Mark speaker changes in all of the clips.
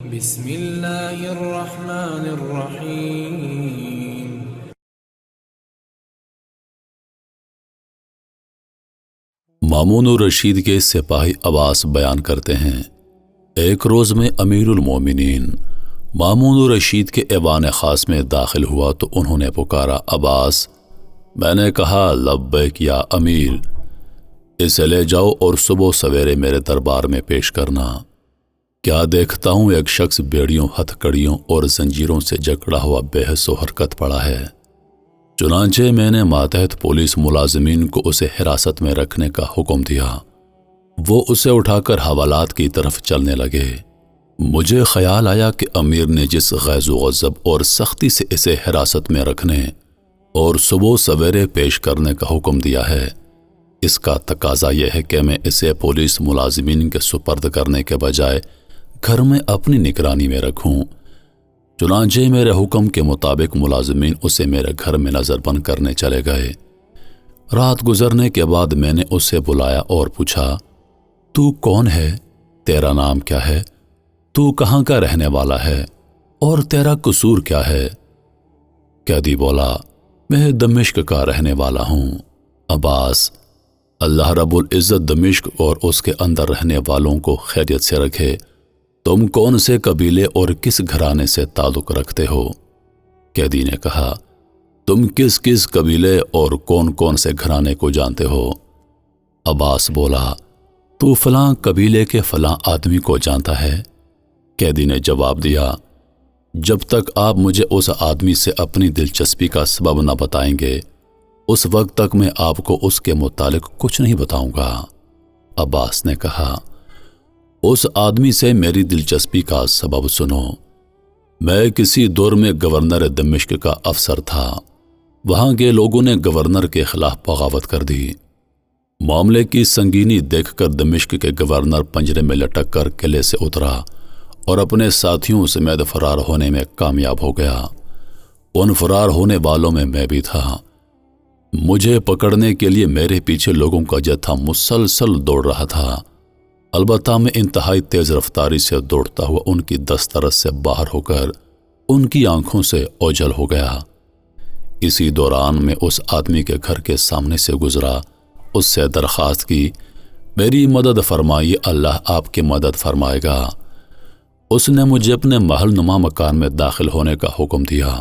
Speaker 1: بسم اللہ الرحمن الرحیم۔
Speaker 2: مامون الرشید کے سپاہی عباس بیان کرتے ہیں، ایک روز میں امیر المومنین مامون الرشید کے ایوان خاص میں داخل ہوا تو انہوں نے پکارا، عباس۔ میں نے کہا، لبیک یا امیر، اسے لے جاؤ اور صبح سویرے میرے دربار میں پیش کرنا۔ کیا دیکھتا ہوں ایک شخص بیڑیوں، ہتھ کڑیوں اور زنجیروں سے جکڑا ہوا بے حس و حرکت پڑا ہے۔ چنانچہ میں نے ماتحت پولیس ملازمین کو اسے حراست میں رکھنے کا حکم دیا۔ وہ اسے اٹھا کر حوالات کی طرف چلنے لگے۔ مجھے خیال آیا کہ امیر نے جس غیظ و غضب اور سختی سے اسے حراست میں رکھنے اور صبح سویرے پیش کرنے کا حکم دیا ہے، اس کا تقاضا یہ ہے کہ میں اسے پولیس ملازمین کے سپرد کرنے کے بجائے گھر میں اپنی نگرانی میں رکھوں۔ چنانچہ میرے حکم کے مطابق ملازمین اسے میرے گھر میں نظر بند کرنے چلے گئے۔ رات گزرنے کے بعد میں نے اسے بلایا اور پوچھا، تو کون ہے؟ تیرا نام کیا ہے؟ تو کہاں کا رہنے والا ہے اور تیرا قصور کیا ہے؟ قیدی بولا، میں دمشق کا رہنے والا ہوں۔ عباس، اللہ رب العزت دمشق اور اس کے اندر رہنے والوں کو خیریت سے رکھے۔ تم کون سے قبیلے اور کس گھرانے سے تعلق رکھتے ہو؟ قیدی نے کہا، تم کس کس قبیلے اور کون کون سے گھرانے کو جانتے ہو؟ عباس بولا، تو فلاں قبیلے کے فلاں آدمی کو جانتا ہے؟ قیدی نے جواب دیا، جب تک آپ مجھے اس آدمی سے اپنی دلچسپی کا سبب نہ بتائیں گے، اس وقت تک میں آپ کو اس کے متعلق کچھ نہیں بتاؤں گا۔ عباس نے کہا، اس آدمی سے میری دلچسپی کا سبب سنو۔ میں کسی دور میں گورنر دمشق کا افسر تھا۔ وہاں کے لوگوں نے گورنر کے خلاف بغاوت کر دی۔ معاملے کی سنگینی دیکھ کر دمشق کے گورنر پنجرے میں لٹک کر قلعے سے اترا اور اپنے ساتھیوں سمیت فرار ہونے میں کامیاب ہو گیا۔ ان فرار ہونے والوں میں بھی تھا۔ مجھے پکڑنے کے لیے میرے پیچھے لوگوں کا جتھا مسلسل دوڑ رہا تھا، البتہ میں انتہائی تیز رفتاری سے دوڑتا ہوا ان کی دسترس سے باہر ہو کر ان کی آنکھوں سے اوجھل ہو گیا۔ اسی دوران میں اس آدمی کے گھر کے سامنے سے گزرا، اس سے درخواست کی، میری مدد فرمائیے، اللہ آپ کی مدد فرمائے گا۔ اس نے مجھے اپنے محل نما مکان میں داخل ہونے کا حکم دیا۔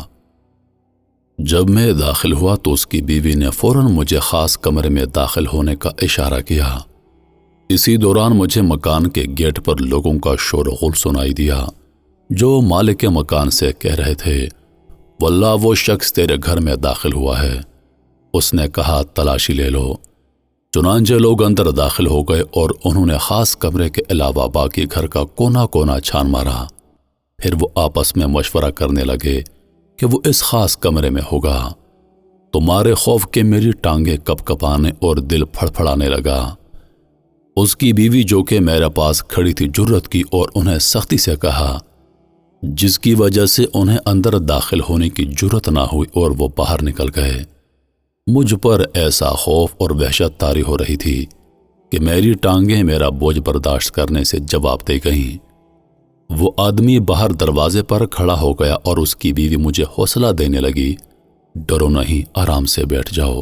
Speaker 2: جب میں داخل ہوا تو اس کی بیوی نے فوراً مجھے خاص کمرے میں داخل ہونے کا اشارہ کیا۔ اسی دوران مجھے مکان کے گیٹ پر لوگوں کا شور و غل سنائی دیا، جو مالک مکان سے کہہ رہے تھے، واللہ وہ شخص تیرے گھر میں داخل ہوا ہے۔ اس نے کہا، تلاشی لے لو۔ چنانچہ لوگ اندر داخل ہو گئے اور انہوں نے خاص کمرے کے علاوہ باقی گھر کا کونا کونا چھان مارا۔ پھر وہ آپس میں مشورہ کرنے لگے کہ وہ اس خاص کمرے میں ہوگا۔ تمہارے خوف کے میری ٹانگیں کپ کپانے اور دل پھڑپھڑانے لگا۔ اس کی بیوی جو کہ میرے پاس کھڑی تھی جرأت کی اور انہیں سختی سے کہا، جس کی وجہ سے انہیں اندر داخل ہونے کی جرأت نہ ہوئی اور وہ باہر نکل گئے۔ مجھ پر ایسا خوف اور وحشت طاری ہو رہی تھی کہ میری ٹانگیں میرا بوجھ برداشت کرنے سے جواب دے گئیں۔ وہ آدمی باہر دروازے پر کھڑا ہو گیا اور اس کی بیوی مجھے حوصلہ دینے لگی، ڈرو نہیں، آرام سے بیٹھ جاؤ،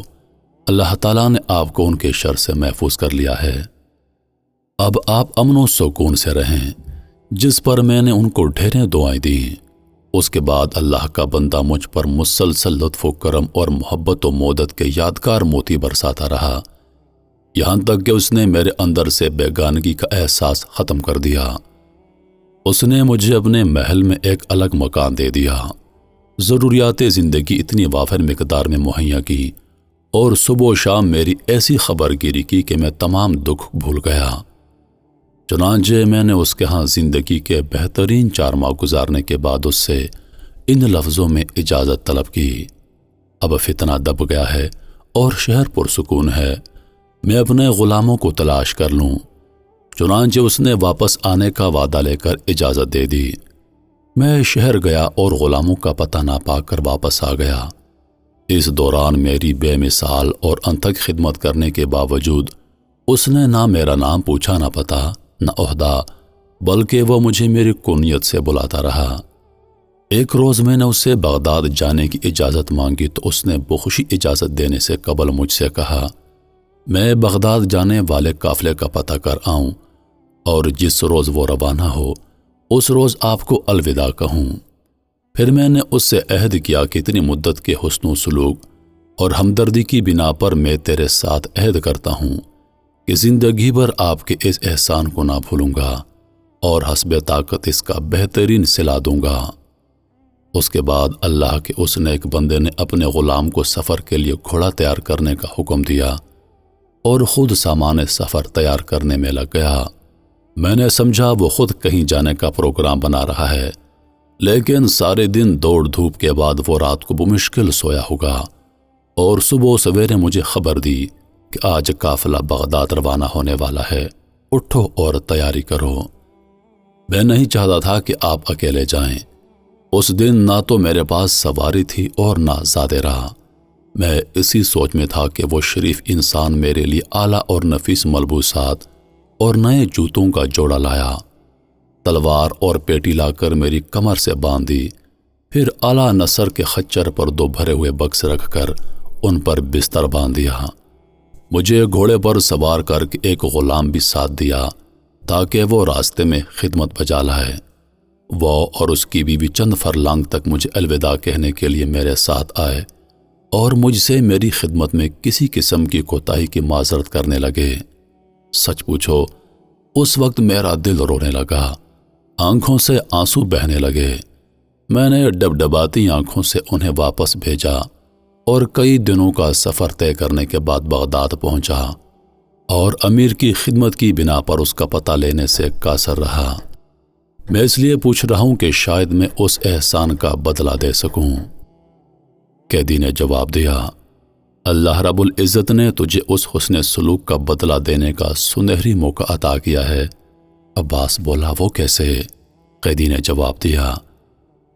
Speaker 2: اللہ تعالیٰ نے آپ کو ان کے شر سے محفوظ کر لیا ہے۔ اب آپ امن و سکون سے رہیں، جس پر میں نے ان کو ڈھیریں دعائیں دیں۔ اس کے بعد اللہ کا بندہ مجھ پر مسلسل لطف و کرم اور محبت و مودت کے یادگار موتی برساتا رہا، یہاں تک کہ اس نے میرے اندر سے بیگانگی کا احساس ختم کر دیا۔ اس نے مجھے اپنے محل میں ایک الگ مکان دے دیا، ضروریات زندگی اتنی وافر مقدار میں مہیا کی اور صبح و شام میری ایسی خبر گیری کی کہ میں تمام دکھ بھول گیا۔ چنانچہ میں نے اس کے ہاں زندگی کے بہترین 4 ماہ گزارنے کے بعد اس سے ان لفظوں میں اجازت طلب کی، اب فتنہ دب گیا ہے اور شہر پرسکون ہے، میں اپنے غلاموں کو تلاش کر لوں۔ چنانچہ اس نے واپس آنے کا وعدہ لے کر اجازت دے دی۔ میں شہر گیا اور غلاموں کا پتہ نہ پا کر واپس آ گیا۔ اس دوران میری بے مثال اور انتھک خدمت کرنے کے باوجود اس نے نہ میرا نام پوچھا، نہ پتہ، نہ عہدہ، بلکہ وہ مجھے میری کنیت سے بلاتا رہا۔ ایک روز میں نے اس سے بغداد جانے کی اجازت مانگی تو اس نے بخوشی اجازت دینے سے قبل مجھ سے کہا، میں بغداد جانے والے قافلے کا پتہ کر آؤں اور جس روز وہ روانہ ہو اس روز آپ کو الوداع کہوں۔ پھر میں نے اس سے عہد کیا کہ اتنی مدت کے حسن و سلوک اور ہمدردی کی بنا پر میں تیرے ساتھ عہد کرتا ہوں کہ زندگی بھر آپ کے اس احسان کو نہ بھولوں گا اور حسب طاقت اس کا بہترین صلہ دوں گا۔ اس کے بعد اللہ کے اس نیک بندے نے اپنے غلام کو سفر کے لیے گھوڑا تیار کرنے کا حکم دیا اور خود سامان سفر تیار کرنے میں لگ گیا۔ میں نے سمجھا وہ خود کہیں جانے کا پروگرام بنا رہا ہے، لیکن سارے دن دوڑ دھوپ کے بعد وہ رات کو بمشکل سویا ہوگا اور صبح سویرے مجھے خبر دی کہ آج قافلہ بغداد روانہ ہونے والا ہے، اٹھو اور تیاری کرو۔ میں نہیں چاہتا تھا کہ آپ اکیلے جائیں۔ اس دن نہ تو میرے پاس سواری تھی اور نہ زادے رہا۔ میں اسی سوچ میں تھا کہ وہ شریف انسان میرے لیے اعلیٰ اور نفیس ملبوسات اور نئے جوتوں کا جوڑا لایا، تلوار اور پیٹی لا کر میری کمر سے باندھ دی، پھر اعلیٰ نثر کے خچر پر 2 بھرے ہوئے بکس رکھ کر ان پر بستر باندھ دیا۔ مجھے گھوڑے پر سوار کر کے ایک غلام بھی ساتھ دیا تاکہ وہ راستے میں خدمت بجا لائے۔ وہ اور اس کی بیوی چند فرلانگ تک مجھے الوداع کہنے کے لیے میرے ساتھ آئے اور مجھ سے میری خدمت میں کسی قسم کی کوتاہی کی معذرت کرنے لگے۔ سچ پوچھو اس وقت میرا دل رونے لگا، آنکھوں سے آنسو بہنے لگے۔ میں نے ڈبڈباتی آنکھوں سے انہیں واپس بھیجا اور کئی دنوں کا سفر طے کرنے کے بعد بغداد پہنچا اور امیر کی خدمت کی بنا پر اس کا پتہ لینے سے قاصر رہا۔ میں اس لیے پوچھ رہا ہوں کہ شاید میں اس احسان کا بدلہ دے سکوں۔ قیدی نے جواب دیا، اللہ رب العزت نے تجھے اس حسن سلوک کا بدلہ دینے کا سنہری موقع عطا کیا ہے۔ عباس بولا، وہ کیسے؟ قیدی نے جواب دیا،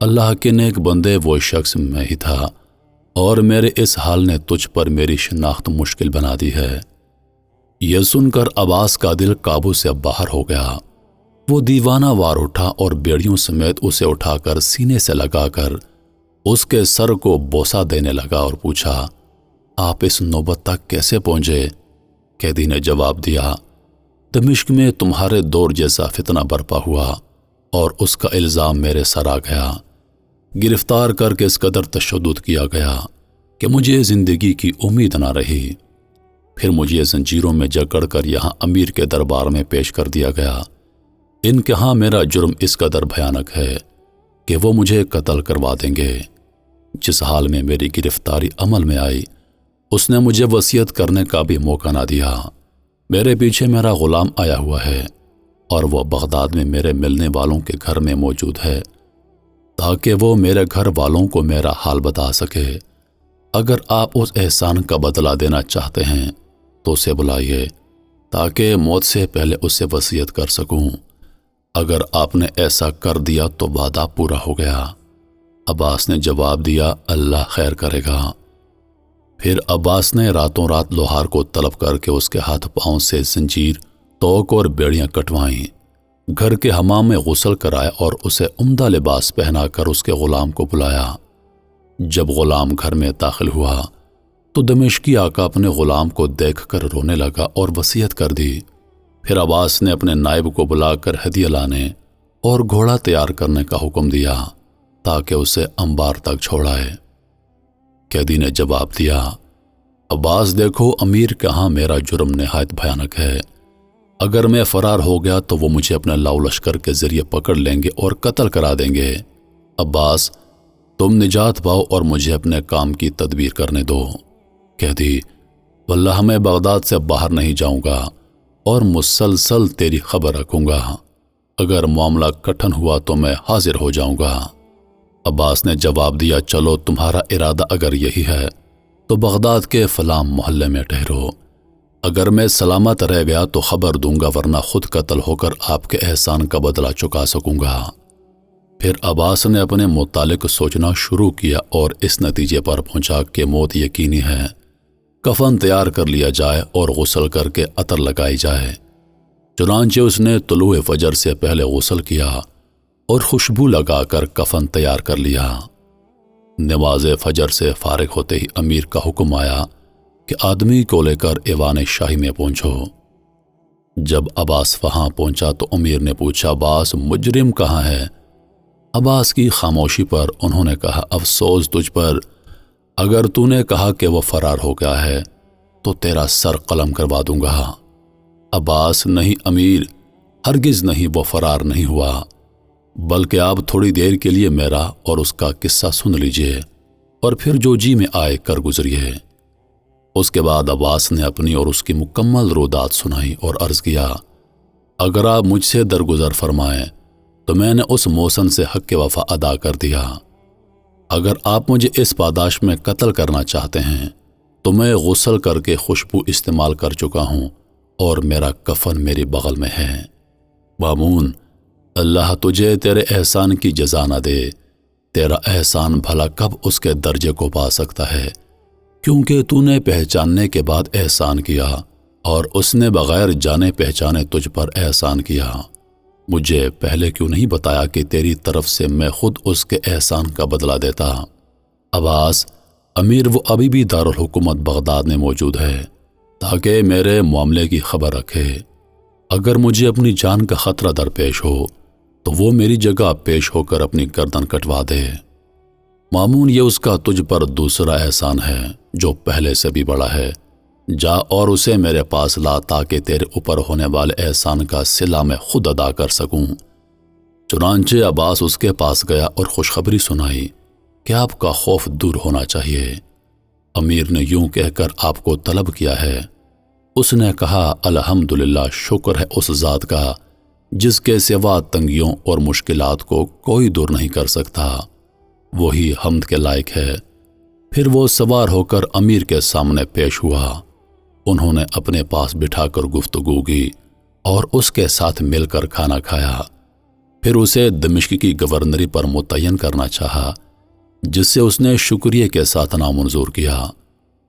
Speaker 2: اللہ کے نیک بندے وہ شخص میں ہی تھا اور میرے اس حال نے تجھ پر میری شناخت مشکل بنا دی ہے۔ یہ سن کر عباس کا دل قابو سے باہر ہو گیا۔ وہ دیوانہ وار اٹھا اور بیڑیوں سمیت اسے اٹھا کر سینے سے لگا کر اس کے سر کو بوسہ دینے لگا اور پوچھا، آپ اس نوبت تک کیسے پہنچے؟ قیدی نے جواب دیا، دمشق میں تمہارے دور جیسا فتنہ برپا ہوا اور اس کا الزام میرے سر آ گیا۔ گرفتار کر کے اس قدر تشدد کیا گیا کہ مجھے زندگی کی امید نہ رہی۔ پھر مجھے زنجیروں میں جکڑ کر یہاں امیر کے دربار میں پیش کر دیا گیا۔ ان کے ہاں میرا جرم اس قدر بھیانک ہے کہ وہ مجھے قتل کروا دیں گے۔ جس حال میں میری گرفتاری عمل میں آئی اس نے مجھے وصیت کرنے کا بھی موقع نہ دیا۔ میرے پیچھے میرا غلام آیا ہوا ہے اور وہ بغداد میں میرے ملنے والوں کے گھر میں موجود ہے تاکہ وہ میرے گھر والوں کو میرا حال بتا سکے۔ اگر آپ اس احسان کا بدلہ دینا چاہتے ہیں تو اسے بلائیے تاکہ موت سے پہلے اسے وصیت کر سکوں۔ اگر آپ نے ایسا کر دیا تو وعدہ پورا ہو گیا۔ عباس نے جواب دیا، اللہ خیر کرے گا۔ پھر عباس نے راتوں رات لوہار کو طلب کر کے اس کے ہاتھ پاؤں سے زنجیر، توق اور بیڑیاں کٹوائیں، گھر کے حمام میں غسل کرائے اور اسے عمدہ لباس پہنا کر اس کے غلام کو بلایا۔ جب غلام گھر میں داخل ہوا تو دمشقی آقا اپنے غلام کو دیکھ کر رونے لگا اور وصیت کر دی۔ پھر عباس نے اپنے نائب کو بلا کر ہدیہ لانے اور گھوڑا تیار کرنے کا حکم دیا تاکہ اسے انبار تک چھوڑائے۔ قیدی نے جواب دیا، عباس دیکھو، امیر کے ہاں میرا جرم نہایت بھیانک ہے۔ اگر میں فرار ہو گیا تو وہ مجھے اپنے لاؤ لشکر کے ذریعے پکڑ لیں گے اور قتل کرا دیں گے۔ عباس، تم نجات پاؤ اور مجھے اپنے کام کی تدبیر کرنے دو۔ قیدی، واللہ میں بغداد سے باہر نہیں جاؤں گا اور مسلسل تیری خبر رکھوں گا۔ اگر معاملہ کٹھن ہوا تو میں حاضر ہو جاؤں گا۔ عباس نے جواب دیا، چلو تمہارا ارادہ اگر یہی ہے تو بغداد کے فلاں محلے میں ٹھہرو۔ اگر میں سلامت رہ گیا تو خبر دوں گا، ورنہ خود قتل ہو کر آپ کے احسان کا بدلہ چکا سکوں گا۔ پھر عباس نے اپنے متعلق سوچنا شروع کیا اور اس نتیجے پر پہنچا کہ موت یقینی ہے۔ کفن تیار کر لیا جائے اور غسل کر کے عطر لگائی جائے۔ چنانچہ اس نے طلوع فجر سے پہلے غسل کیا اور خوشبو لگا کر کفن تیار کر لیا۔ نماز فجر سے فارغ ہوتے ہی امیر کا حکم آیا کہ آدمی کو لے کر ایوان شاہی میں پہنچو۔ جب عباس وہاں پہنچا تو امیر نے پوچھا، عباس مجرم کہاں ہے؟ عباس کی خاموشی پر انہوں نے کہا، افسوس تجھ پر، اگر تو نے کہا کہ وہ فرار ہو گیا ہے تو تیرا سر قلم کروا دوں گا۔ عباس، نہیں امیر، ہرگز نہیں، وہ فرار نہیں ہوا، بلکہ آپ تھوڑی دیر کے لیے میرا اور اس کا قصہ سن لیجئے اور پھر جو جی میں آئے کر گزریے۔ اس کے بعد عباس نے اپنی اور اس کی مکمل رودات سنائی اور عرض کیا، اگر آپ مجھ سے درگزر فرمائیں تو میں نے اس موسن سے حق وفا ادا کر دیا۔ اگر آپ مجھے اس پاداش میں قتل کرنا چاہتے ہیں تو میں غسل کر کے خوشبو استعمال کر چکا ہوں اور میرا کفن میری بغل میں ہے۔ مامون، اللہ تجھے تیرے احسان کی جزا نہ دے، تیرا احسان بھلا کب اس کے درجے کو پا سکتا ہے، کیونکہ تو نے پہچاننے کے بعد احسان کیا اور اس نے بغیر جانے پہچانے تجھ پر احسان کیا۔ مجھے پہلے کیوں نہیں بتایا کہ تیری طرف سے میں خود اس کے احسان کا بدلہ دیتا؟ عباس، امیر وہ ابھی بھی دارالحکومت بغداد میں موجود ہے تاکہ میرے معاملے کی خبر رکھے۔ اگر مجھے اپنی جان کا خطرہ درپیش ہو تو وہ میری جگہ پیش ہو کر اپنی گردن کٹوا دے۔ مامون، یہ اس کا تجھ پر دوسرا احسان ہے جو پہلے سے بھی بڑا ہے، جا اور اسے میرے پاس لا تاکہ تیرے اوپر ہونے والے احسان کا صلہ میں خود ادا کر سکوں۔ چنانچہ عباس اس کے پاس گیا اور خوشخبری سنائی کہ آپ کا خوف دور ہونا چاہیے۔ امیر نے یوں کہہ کر آپ کو طلب کیا ہے۔ اس نے کہا، الحمدللہ، شکر ہے اس ذات کا جس کے سوا تنگیوں اور مشکلات کو کوئی دور نہیں کر سکتا، وہی حمد کے لائق ہے۔ پھر وہ سوار ہو کر امیر کے سامنے پیش ہوا۔ انہوں نے اپنے پاس بٹھا کر گفتگو کی اور اس کے ساتھ مل کر کھانا کھایا۔ پھر اسے دمشق کی گورنری پر متعین کرنا چاہا، جس سے اس نے شکریہ کے ساتھ نامنظور کیا۔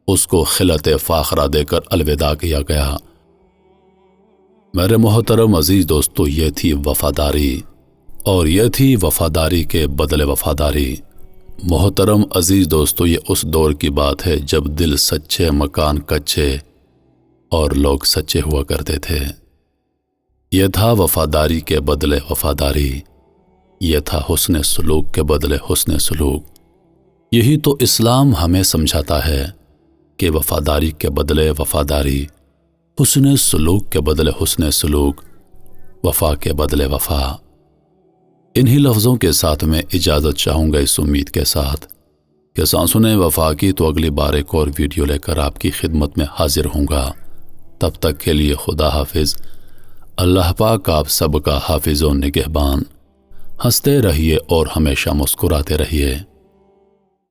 Speaker 2: اس کو خلعت فاخرہ دے کر الوداع کیا گیا۔ میرے محترم عزیز دوستو، یہ تھی وفاداری، اور یہ تھی وفاداری کے بدلے وفاداری۔ محترم عزیز دوستو، یہ اس دور کی بات ہے جب دل سچے، مکان کچے اور لوگ سچے ہوا کرتے تھے۔ یہ تھا وفاداری کے بدلے وفاداری، یہ تھا حسن سلوک کے بدلے حسن سلوک۔ یہی تو اسلام ہمیں سمجھاتا ہے کہ وفاداری کے بدلے وفاداری، حسن سلوک کے بدلے حسن سلوک، وفا کے بدلے وفا۔ انہی لفظوں کے ساتھ میں اجازت چاہوں گا، اس امید کے ساتھ کہ سانسوں وفا کی تو اگلی بار ایک اور ویڈیو لے کر آپ کی خدمت میں حاضر ہوں گا۔ تب تک کے لیے خدا حافظ۔ اللہ پاک آپ سب کا حافظ و نگہبان۔ ہنستے رہیے اور ہمیشہ مسکراتے رہیے۔